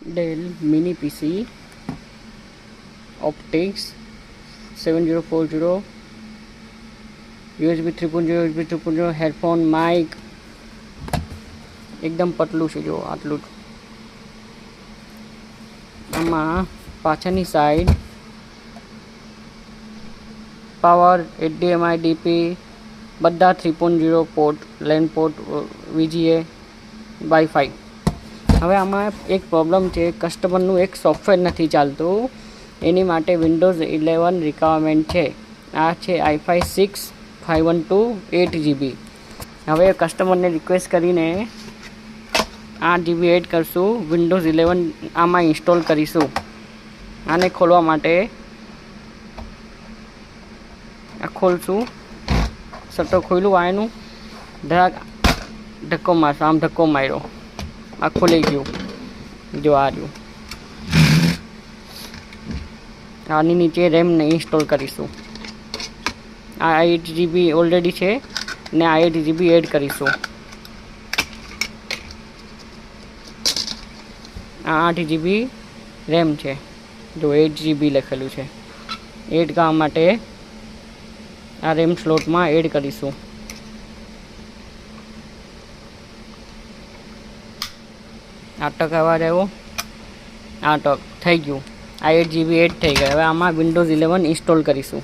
Dell Mini PC Optics 7040 USB 3.0 USB 2.0 headphone Mike એકદમ પતલું છે જો આટલું આમાં પાછળની સાઈડ પાવર HDMI DP બધા 3.0 port LAN port VGA wifi હવે આમાં એક પ્રોબ્લેમ છે કસ્ટમરનું એક સોફ્ટવેર નથી ચાલતું એની માટે વિન્ડોઝ 11 રિક્વાયરમેન્ટ છે આ છે i5 6 512 8GB હવે કસ્ટમરને રિક્વેસ્ટ કરીને 8GB એડ કરશું વિન્ડોઝ 11 આમાં ઇન્સ્ટોલ કરીશું આને ખોલવા માટે આ ખોલશું શટર ખોલ્યું આનું જરાક ધક્કો મારશો આમ ધક્કો માર્યો આ ખોલી ગયું જો આ રહ્યું આની નીચે રેમને ઇન્સ્ટોલ કરીશું આ 8GB ઓલરેડી છે ને આ 8GB એડ કરીશું આ 8GB રેમ છે જો 8GB લખેલું છે એડ કરવા માટે આ રેમ સ્લોટમાં એડ કરીશું આ ટક અવાજ આવ્યો આ ટક થઈ ગયું આ 8GB એડ થઈ ગયા હવે આમાં વિન્ડોઝ 11 ઇન્સ્ટોલ કરીશું